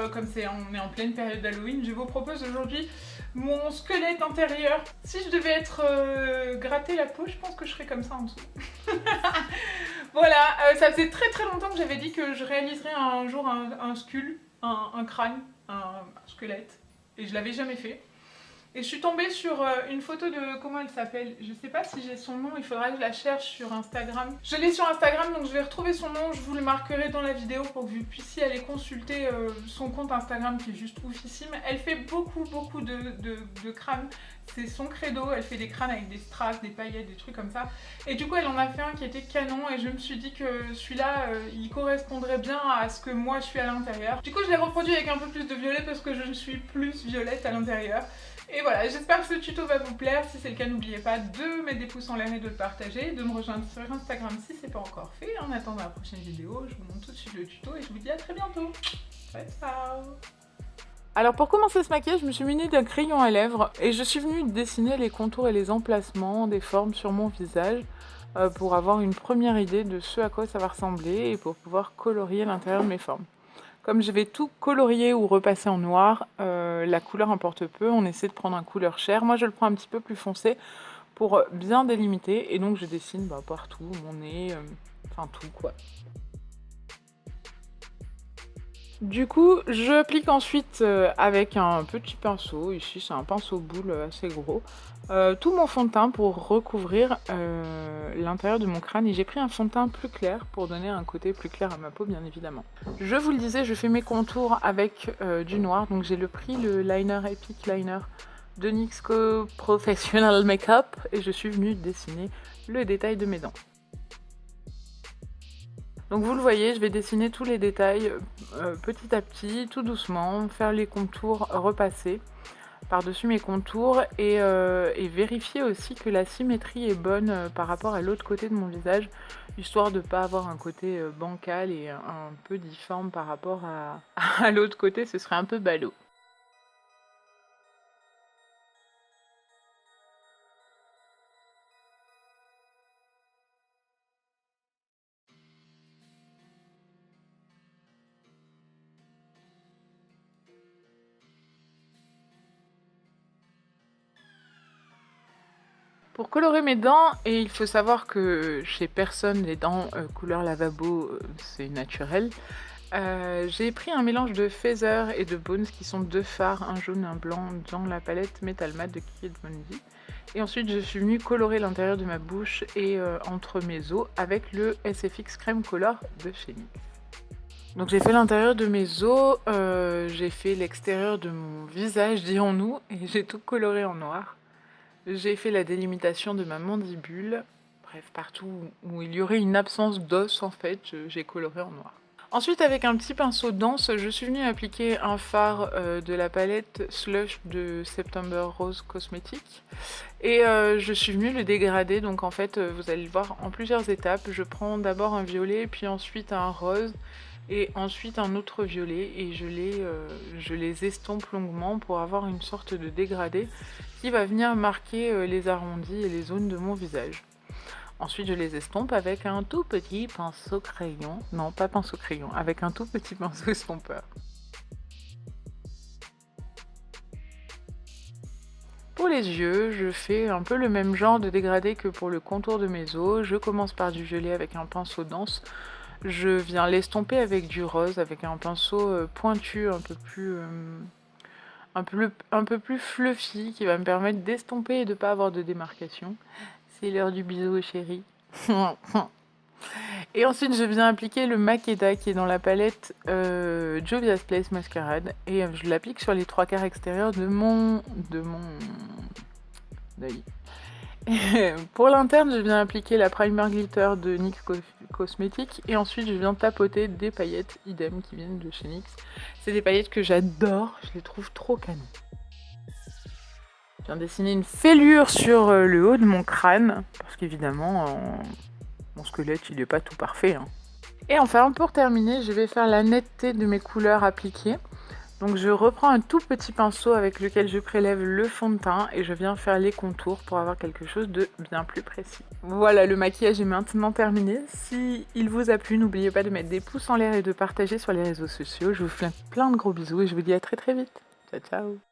comme on est en pleine période d'Halloween, je vous propose aujourd'hui mon squelette intérieur. Si je devais être gratter la peau, je pense que je serais comme ça en dessous. Voilà, ça faisait très très longtemps que j'avais dit que je réaliserais un jour un crâne, un squelette, et je l'avais jamais fait. Et je suis tombée sur une photo de... Comment elle s'appelle? Je sais pas si j'ai son nom, il faudra que je la cherche sur Instagram. Je l'ai sur Instagram, donc je vais retrouver son nom, je vous le marquerai dans la vidéo pour que vous puissiez aller consulter son compte Instagram qui est juste oufissime. Elle fait beaucoup de crânes, c'est son credo, elle fait des crânes avec des strass, des paillettes, des trucs comme ça. Et du coup elle en a fait un qui était canon et je me suis dit que celui-là, il correspondrait bien à ce que moi je suis à l'intérieur. Du coup je l'ai reproduit avec un peu plus de violet parce que je suis plus violette à l'intérieur. Et voilà, j'espère que ce tuto va vous plaire. Si c'est le cas, n'oubliez pas de mettre des pouces en l'air et de le partager, de me rejoindre sur Instagram si c'est pas encore fait. En attendant la prochaine vidéo, je vous montre tout de suite le tuto et je vous dis à très bientôt. Ciao, ciao. Alors pour commencer ce maquillage, je me suis munie d'un crayon à lèvres et je suis venue dessiner les contours et les emplacements des formes sur mon visage pour avoir une première idée de ce à quoi ça va ressembler et pour pouvoir colorier l'intérieur de mes formes. Comme je vais tout colorier ou repasser en noir, la couleur importe peu, on essaie de prendre une couleur chair. Moi je le prends un petit peu plus foncé pour bien délimiter et donc je dessine partout, mon nez, enfin tout quoi. Du coup, je applique ensuite avec un petit pinceau, ici c'est un pinceau boule assez gros, tout mon fond de teint pour recouvrir l'intérieur de mon crâne. Et j'ai pris un fond de teint plus clair pour donner un côté plus clair à ma peau, bien évidemment. Je vous le disais, je fais mes contours avec du noir, donc j'ai pris le liner Epic Liner de NYX Professional Makeup et je suis venue dessiner le détail de mes dents. Donc vous le voyez, je vais dessiner tous les détails petit à petit, tout doucement, faire les contours repasser par-dessus mes contours et vérifier aussi que la symétrie est bonne par rapport à l'autre côté de mon visage, histoire de ne pas avoir un côté bancal et un peu difforme par rapport à l'autre côté, ce serait un peu ballot. Pour colorer mes dents, et il faut savoir que chez personne les dents couleur lavabo c'est naturel, j'ai pris un mélange de Feather et de Bones qui sont deux fards, un jaune et un blanc dans la palette Metal Matte de Kid Von D. Et ensuite je suis venue colorer l'intérieur de ma bouche et entre mes os avec le SFX Crème Color de chez NYX. Donc j'ai fait l'intérieur de mes os, j'ai fait l'extérieur de mon visage dirons-nous et j'ai tout coloré en noir. J'ai fait la délimitation de ma mandibule, bref, partout où il y aurait une absence d'os en fait, j'ai coloré en noir. Ensuite, avec un petit pinceau dense, je suis venue appliquer un fard de la palette Slush de September Rose Cosmetics. Et je suis venue le dégrader, donc en fait, vous allez le voir en plusieurs étapes. Je prends d'abord un violet, puis ensuite un rose, et ensuite un autre violet, et je les estompe longuement pour avoir une sorte de dégradé qui va venir marquer les arrondis et les zones de mon visage. Ensuite je les estompe avec un tout petit pinceau crayon, non pas pinceau crayon, avec un tout petit pinceau estompeur. Pour les yeux, je fais un peu le même genre de dégradé que pour le contour de mes os. Je commence par du violet avec un pinceau dense. Je viens l'estomper avec du rose, avec un pinceau pointu, un peu plus fluffy, qui va me permettre d'estomper et de ne pas avoir de démarcation. C'est l'heure du bisou, chérie. Et ensuite, je viens appliquer le Makeda qui est dans la palette Jovia's Place Masquerade. Et je l'applique sur les trois quarts extérieurs de mon œil. Pour l'interne, je viens appliquer la Primer Glitter de NYX Cosmetics et ensuite je viens tapoter des paillettes idem qui viennent de chez NYX. C'est des paillettes que j'adore, je les trouve trop canon. Je viens dessiner une fêlure sur le haut de mon crâne parce qu'évidemment mon squelette il n'est pas tout parfait. Et enfin pour terminer, je vais faire la netteté de mes couleurs appliquées. Donc je reprends un tout petit pinceau avec lequel je prélève le fond de teint et je viens faire les contours pour avoir quelque chose de bien plus précis. Voilà, le maquillage est maintenant terminé. Si il vous a plu, n'oubliez pas de mettre des pouces en l'air et de partager sur les réseaux sociaux. Je vous fais plein de gros bisous et je vous dis à très vite. Ciao ciao.